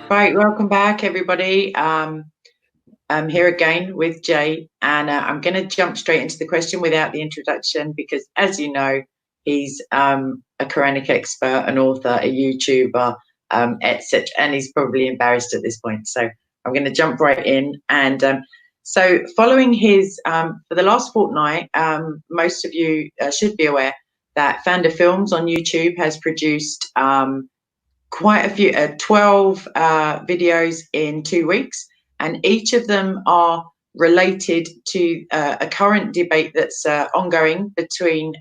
Right, welcome back, everybody. I'm here again with Jay, and I'm going to jump straight into the question without the introduction because, as you know, he's a Quranic expert, an author, a YouTuber, etc., and he's probably embarrassed at this point. So I'm going to jump right in. And so, following his for the last fortnight, most of you should be aware that Fanda Films on YouTube has produced quite a few 12 videos in 2 weeks, and each of them are related to a current debate that's ongoing between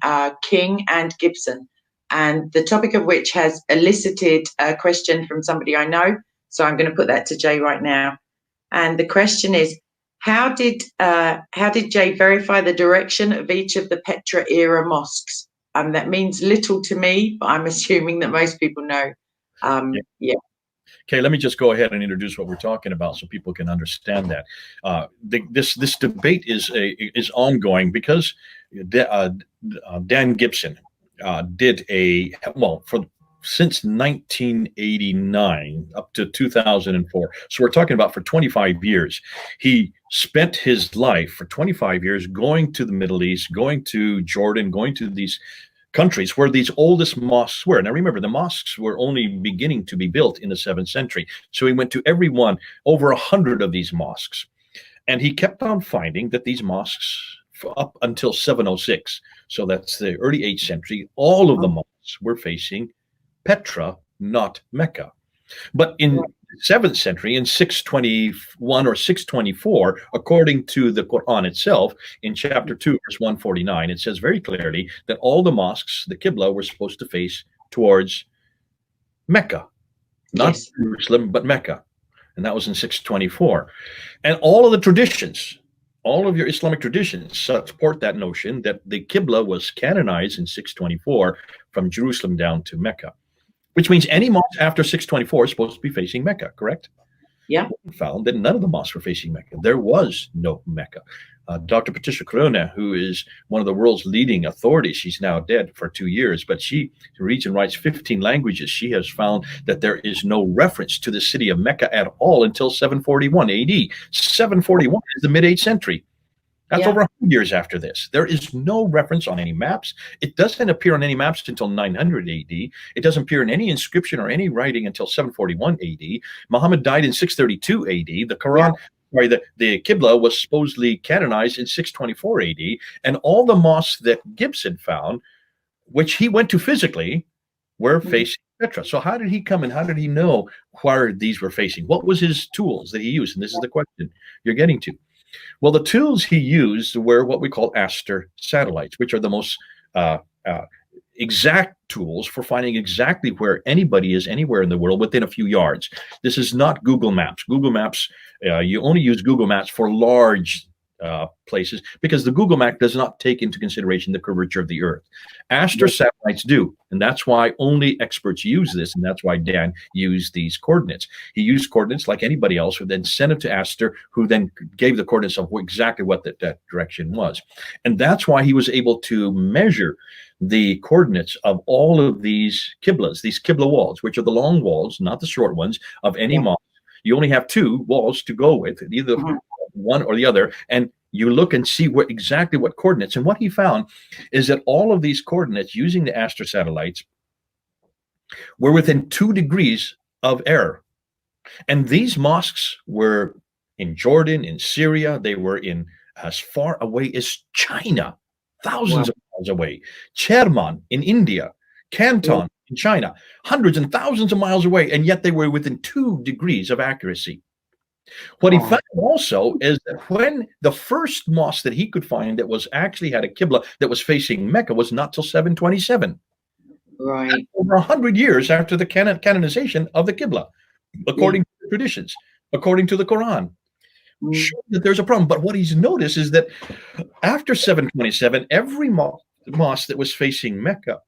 King and Gibson, and the topic of which has elicited a question from somebody I know. So I'm going to put that to Jay right now, and the question is, how did Jay verify the direction of each of the Petra era mosques? That means little to me, but I'm assuming that most people know. Yeah. Okay, let me just go ahead and introduce what we're talking about so people can understand that. This debate is ongoing because Dan Gibson did since 1989 up to 2004. So we're talking about for 25 years. He spent his life for 25 years going to the Middle East, going to Jordan, going to these countries where these oldest mosques were. Now remember, the mosques were only beginning to be built in the 7th century. So he went to every one, over 100 of these mosques. And he kept on finding that these mosques, up until 706, so that's the early 8th century, all of the mosques were facing Petra, not Mecca. But in 7th century, in 621 or 624, according to the Quran itself, in chapter 2, verse 149, it says very clearly that all the mosques, the Qibla, were supposed to face towards Mecca. Not Jerusalem, but Mecca. And that was in 624. And all of the traditions, all of your Islamic traditions support that notion that the Qibla was canonized in 624 from Jerusalem down to Mecca. Which means any mosque after 624 is supposed to be facing Mecca, correct? Yeah. We found that none of the mosques were facing Mecca. There was no Mecca. Dr. Patricia Corona, who is one of the world's leading authorities, she's now dead for 2 years, but she reads and writes 15 languages. She has found that there is no reference to the city of Mecca at all until 741 AD. 741 is the mid-8th century. That's over 100 years after this. There is no reference on any maps. It doesn't appear on any maps until 900 AD. It doesn't appear in any inscription or any writing until 741 AD. Muhammad died in 632 AD. The Quran, the Qibla was supposedly canonized in 624 AD. And all the mosques that Gibson found, which he went to physically, were facing Petra. So how did he come and how did he know where these were facing? What was his tools that he used? And this is the question you're getting to. Well, the tools he used were what we call Aster satellites, which are the most exact tools for finding exactly where anybody is anywhere in the world within a few yards. This is not Google Maps. Google Maps, you only use Google Maps for large places because the Google map does not take into consideration the curvature of the earth. Aster satellites do, and that's why only experts use this, and that's why Dan used these coordinates. He used coordinates like anybody else, who then sent it to Aster, who then gave the coordinates of exactly what that direction was. And that's why he was able to measure the coordinates of all of these Qiblas, these Qibla walls, which are the long walls, not the short ones, of any mosque. You only have 2 walls to go with, either one or the other, and you look and see exactly what coordinates. And what he found is that all of these coordinates using the Aster satellites were within 2 degrees of error. And these mosques were in Jordan, in Syria, they were in as far away as China, thousands of miles away. Cherman in India, Canton in China, hundreds and thousands of miles away, and yet they were within 2 degrees of accuracy. What he found also is that when the first mosque that he could find that was actually had a Qibla that was facing Mecca was not till 727. Right. That's over 100 years after the canonization of the Qibla, according to the traditions, according to the Quran. Sure that there's a problem, but what he's noticed is that after 727, every mosque that was facing Mecca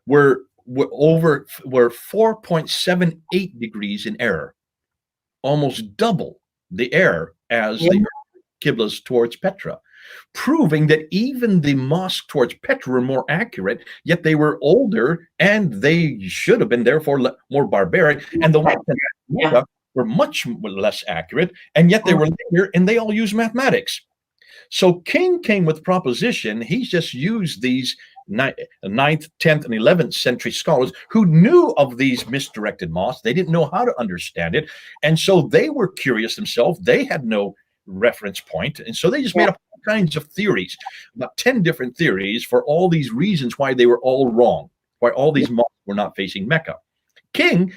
were 4.78 degrees in error, almost double the error as the Qiblas towards Petra, proving that even the mosque towards Petra were more accurate, yet they were older and they should have been therefore more barbaric. And the ones that Yeah. were much less accurate, and yet they were linear, and they all use mathematics. So King came with proposition. He just used these 9th, 10th, and 11th century scholars who knew of these misdirected moths. They didn't know how to understand it. And so they were curious themselves. They had no reference point. And so they just made up all kinds of theories, about 10 different theories for all these reasons why they were all wrong, why all these moths were not facing Mecca. King,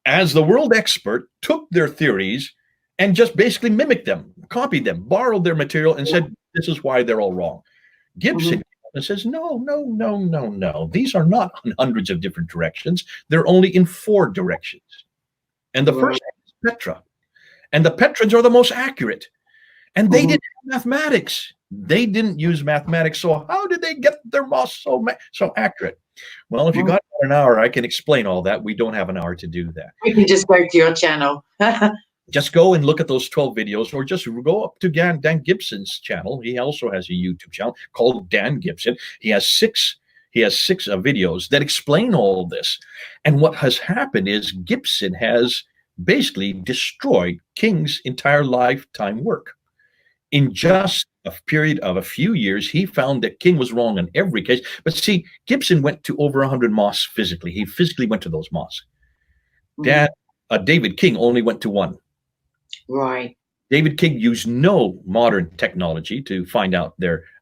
as the world expert, took their theories and just basically mimicked them, copied them, borrowed their material, and said, this is why they're all wrong. Gibson says, no, no, no, no, no. These are not in hundreds of different directions. They're only in 4 directions. And the first is Petra. And the Petrans are the most accurate. And they didn't have mathematics. They didn't use mathematics. So how did they get their moths so accurate? Well, if you got an hour, I can explain all that. We don't have an hour to do that. You can just go to your channel. Just go and look at those 12 videos, or just go up to Dan Gibson's channel. He also has a YouTube channel called Dan Gibson. He has six videos that explain all of this. And what has happened is Gibson has basically destroyed King's entire lifetime work. In just a period of a few years, he found that King was wrong in every case. But see, Gibson went to over 100 mosques physically. He physically went to those mosques. David King only went to 1. Right. David King used no modern technology to find out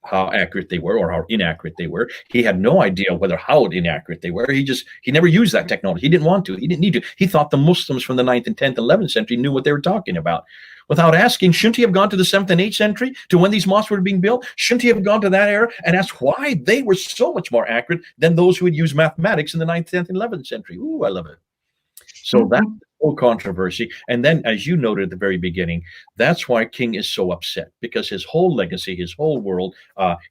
how accurate they were or how inaccurate they were. He had no idea how inaccurate they were. He never used that technology. He didn't want to. He didn't need to. He thought the Muslims from the 9th and 10th and 11th century knew what they were talking about. Without asking, shouldn't he have gone to the 7th and 8th century to when these mosques were being built? Shouldn't he have gone to that era and asked why they were so much more accurate than those who had used mathematics in the 9th, 10th, and 11th century? Ooh, I love it. So that's the whole controversy. And then, as you noted at the very beginning, that's why King is so upset, because his whole legacy, his whole world,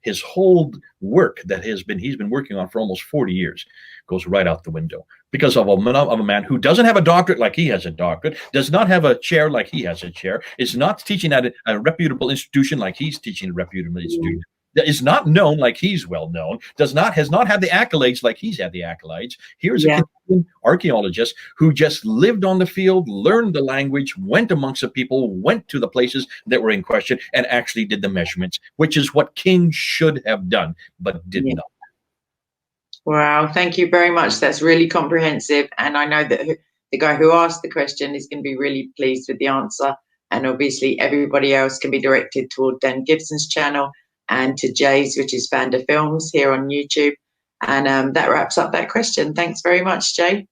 his whole work that he's been working on for almost 40 years goes right out the window because of a man who doesn't have a doctorate like he has a doctorate, does not have a chair like he has a chair, is not teaching at a reputable institution like he's teaching a reputable institution, that is not known like he's well known, has not had the accolades like he's had the accolades. Here's a archaeologist who just lived on the field, learned the language, went amongst the people, went to the places that were in question, and actually did the measurements, which is what King should have done, but did not. Wow, thank you very much. That's really comprehensive. And I know that the guy who asked the question is going to be really pleased with the answer. And obviously everybody else can be directed toward Dan Gibson's channel and to Jay's, which is Founder Films here on YouTube. And that wraps up that question. Thanks very much, Jay.